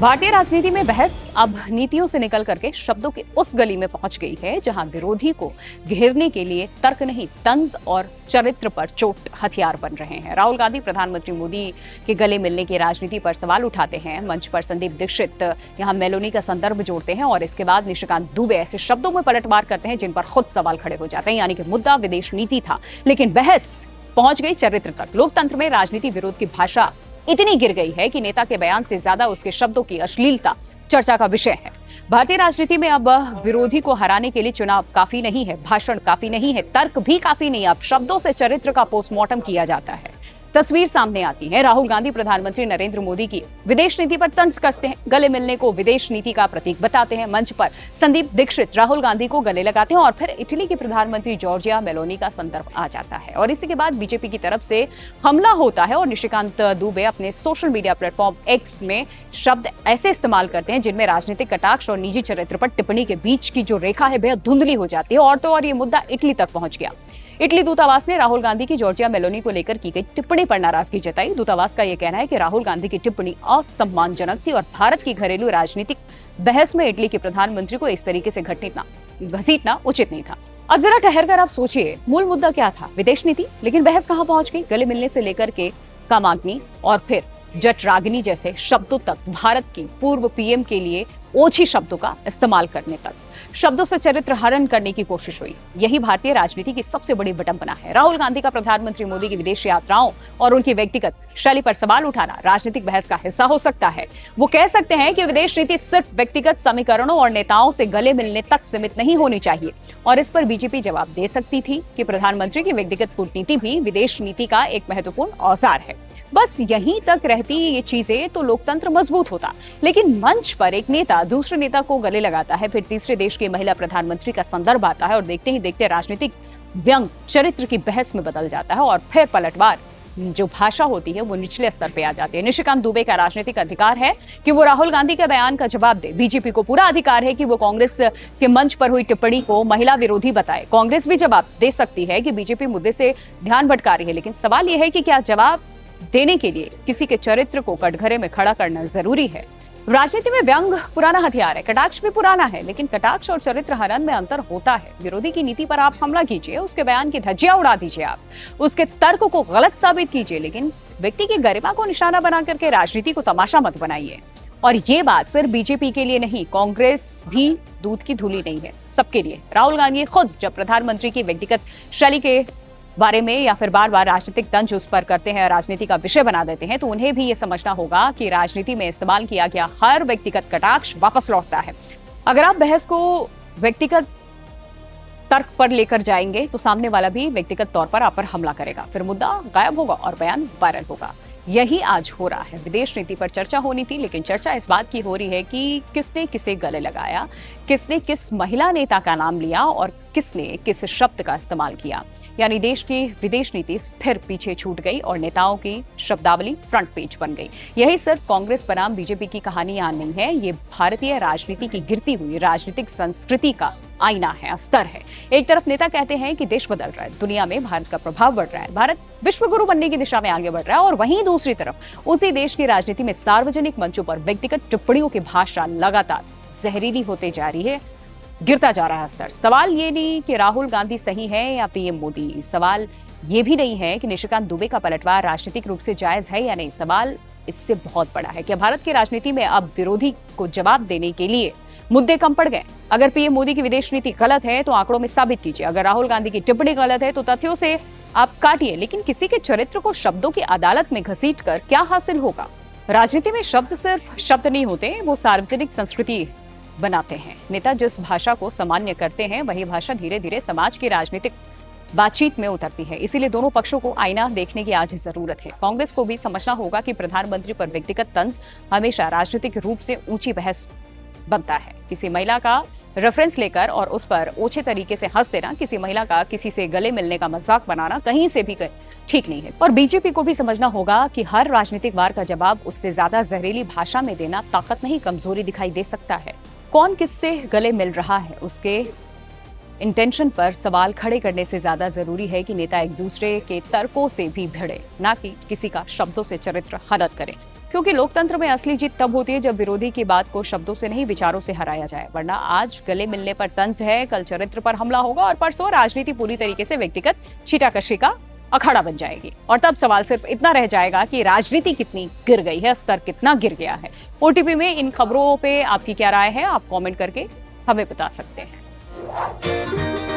भारतीय राजनीति में बहस अब नीतियों से निकल करके शब्दों की उस गली में पहुंच गई है जहां विरोधी को घेरने के लिए तर्क नहीं, तंज और चरित्र पर चोट हथियार बन रहे हैं। राहुल गांधी प्रधानमंत्री मोदी के गले मिलने की राजनीति पर सवाल उठाते हैं। मंच पर संदीप दीक्षित यहां मेलोनी का संदर्भ जोड़ते हैं और इसके बाद निशिकांत दुबे ऐसे शब्दों में पलटवार करते हैं जिन पर खुद सवाल खड़े हो जाते हैं। यानी कि मुद्दा विदेश नीति था, लेकिन बहस पहुंच गई चरित्र तक। लोकतंत्र में राजनीति विरोध की भाषा इतनी गिर गई है कि नेता के बयान से ज्यादा उसके शब्दों की अश्लीलता चर्चा का विषय है। भारतीय राजनीति में अब विरोधी को हराने के लिए चुनाव काफी नहीं है, भाषण काफी नहीं है, तर्क भी काफी नहीं है। अब शब्दों से चरित्र का पोस्टमार्टम किया जाता है। तस्वीर सामने आती है, राहुल गांधी प्रधानमंत्री नरेंद्र मोदी की विदेश नीति पर तंज कसते हैं, गले मिलने को विदेश नीति का प्रतीक बताते हैं। मंच पर संदीप दीक्षित राहुल गांधी को गले लगाते हैं और फिर इटली के प्रधानमंत्री जॉर्जिया मेलोनी का संदर्भ आ जाता है और इसी के बाद बीजेपी की तरफ से हमला होता है और निशिकांत दुबे अपने सोशल मीडिया प्लेटफॉर्म एक्स में शब्द ऐसे इस्तेमाल करते हैं जिनमें राजनीतिक कटाक्ष और निजी चरित्र पर टिप्पणी के बीच की जो रेखा है बेहद धुंधली हो जाती है। और तो और ये मुद्दा इटली तक पहुंच गया। इटली दूतावास ने राहुल गांधी की जॉर्जिया मेलोनी को लेकर की गई टिप्पणी पर नाराजगी जताई। दूतावास का यह कहना है कि राहुल गांधी की टिप्पणी असम्मानजनक थी और भारत की घरेलू राजनीतिक बहस में इटली के प्रधानमंत्री को इस तरीके से घसीटना उचित नहीं था। अब जरा ठहर कर आप सोचिए, मूल मुद्दा क्या था? विदेश नीति। लेकिन बहस कहां पहुंच गई? गले मिलने से लेकर के कामाग्नि और फिर जठराग्नि जैसे शब्दों तक, भारत की पूर्व पीएम के लिए ओछी शब्दों का इस्तेमाल करने तक, शब्दों से चरित्र हरण करने की कोशिश हुई। यही भारतीय राजनीति की सबसे बड़ी विडंबना है। राहुल गांधी का प्रधानमंत्री मोदी की विदेश यात्राओं और उनकी व्यक्तिगत शैली पर सवाल उठाना राजनीतिक बहस का हिस्सा हो सकता है। वो कह सकते हैं कि विदेश नीति सिर्फ व्यक्तिगत समीकरणों और नेताओं से गले मिलने तक सीमित नहीं होनी चाहिए और इस पर बीजेपी जवाब दे सकती थी कि प्रधानमंत्री की व्यक्तिगत कूटनीति भी विदेश नीति का एक महत्वपूर्ण औजार है। बस यहीं तक रहती ये चीजें तो लोकतंत्र मजबूत होता। लेकिन मंच पर एक नेता दूसरे नेता को गले लगाता है, फिर तीसरे देश के महिला प्रधानमंत्री का संदर्भ आता है और देखते ही देखते राजनीतिक व्यंग चरित्र की बहस में बदल जाता है और फिर पलटवार जो भाषा होती है वो निचले स्तर पे आ जाती है। निशिकांत दुबे का राजनीतिक अधिकार है कि वो राहुल गांधी के बयान का जवाब दे। बीजेपी को पूरा अधिकार है कि वो कांग्रेस के मंच पर हुई टिप्पणी को महिला विरोधी बताए। कांग्रेस भी जवाब दे सकती है कि बीजेपी मुद्दे से ध्यान भटका रही है। लेकिन सवाल यह है कि क्या जवाब देने के लिए किसी के चरित्र को कटघरे में खड़ा करना जरूरी है? राजनीति में व्यंग पुराना हथियार है, कटाक्ष भी पुराना है, लेकिन कटाक्ष और चरित्र हनन में अंतर होता है। विरोधी की नीति पर आप हमला कीजिए, उसके बयान की धज्जियां उड़ा दीजिए, आप उसके तर्क को गलत साबित कीजिए, लेकिन व्यक्ति की गरिमा को निशाना बना करके राजनीति को तमाशा मत बनाइए। और ये बात सिर्फ बीजेपी के लिए नहीं, कांग्रेस भी दूध की धूली नहीं है, सबके लिए। राहुल गांधी खुद जब प्रधानमंत्री की व्यक्तिगत शैली के बारे में या फिर बार बार राजनीतिक तंज उस पर करते हैं, राजनीति का विषय बना देते हैं, तो उन्हें भी ये समझना होगा कि राजनीति में इस्तेमाल किया गया हर व्यक्तिगत कटाक्ष वापस लौटता है। अगर आप बहस को व्यक्तिगत तर्क पर लेकर जाएंगे तो सामने वाला भी व्यक्तिगत तौर पर आप पर हमला करेगा, फिर मुद्दा गायब होगा और बयान वायरल होगा। यही आज हो रहा है। विदेश नीति पर चर्चा होनी थी, लेकिन चर्चा इस बात की हो रही है कि किसने किसे गले लगाया, किसने किस महिला नेता का नाम लिया और किसने किस शब्द का इस्तेमाल किया। यानी देश की विदेश नीति फिर पीछे छूट गई और नेताओं की शब्दावली फ्रंट पेज बन गई। यही सिर्फ कांग्रेस बनाम बीजेपी की कहानी यहाँ नहीं है, ये भारतीय राजनीति की गिरती हुई राजनीतिक संस्कृति का आईना है, स्तर है। एक तरफ नेता कहते हैं कि देश बदल रहा है, दुनिया में भारत का प्रभाव बढ़ रहा है, भारत विश्व गुरु बनने की दिशा में आगे बढ़ रहा है, और वहीं दूसरी तरफ उसी देश की राजनीति में सार्वजनिक मंचों पर व्यक्तिगत टिप्पणियों की भाषा लगातार जहरीली होते जा रही है, गिरता जा रहा है स्तर। सवाल ये नहीं कि राहुल गांधी सही है या पीएम मोदी, सवाल ये भी नहीं है कि निशिकांत दुबे का पलटवार राजनीतिक रूप से जायज है या नहीं। सवाल इससे बहुत बड़ा है कि भारत की राजनीति में अब विरोधी को जवाब देने के लिए मुद्दे कम पड़ गए। अगर पीएम मोदी की विदेश नीति गलत है तो आंकड़ों में साबित कीजिए, अगर राहुल गांधी की टिप्पणी गलत है तो तथ्यों से आप काटिए, लेकिन किसी के चरित्र को शब्दों की अदालत में घसीट कर क्या हासिल होगा? राजनीति में शब्द सिर्फ शब्द नहीं होते, वो सार्वजनिक संस्कृति बनाते हैं। नेता जिस भाषा को सामान्य करते हैं वही भाषा धीरे धीरे समाज की राजनीतिक बातचीत में उतरती है। इसीलिए दोनों पक्षों को आईना देखने की आज जरूरत है। कांग्रेस को भी समझना होगा कि प्रधानमंत्री पर व्यक्तिगत तंज हमेशा राजनीतिक रूप से ऊंची बहस बनता है। किसी महिला का रेफरेंस लेकर और उस पर ओछे तरीके से हंस देना, किसी महिला का किसी से गले मिलने का मजाक बनाना कहीं से भी ठीक नहीं है। और बीजेपी को भी समझना होगा कि हर राजनीतिक वार का जवाब उससे ज्यादा जहरीली भाषा में देना ताकत नहीं, कमजोरी दिखाई दे सकता है। कौन किससे गले मिल रहा है, उसके इंटेंशन पर सवाल खड़े करने से ज्यादा जरूरी है कि नेता एक दूसरे के तर्कों से भी भिड़े, ना कि किसी का शब्दों से चरित्र हनन करें। क्योंकि लोकतंत्र में असली जीत तब होती है जब विरोधी की बात को शब्दों से नहीं विचारों से हराया जाए। वरना आज गले मिलने पर तंज है, कल चरित्र पर हमला होगा और परसों राजनीति पूरी तरीके से व्यक्तिगत छीटाकशी का अखाड़ा बन जाएगी। और तब सवाल सिर्फ इतना रह जाएगा कि राजनीति कितनी गिर गई है, स्तर कितना गिर गया है। ओटीपी में इन खबरों पे आपकी क्या राय है, आप कमेंट करके हमें बता सकते हैं।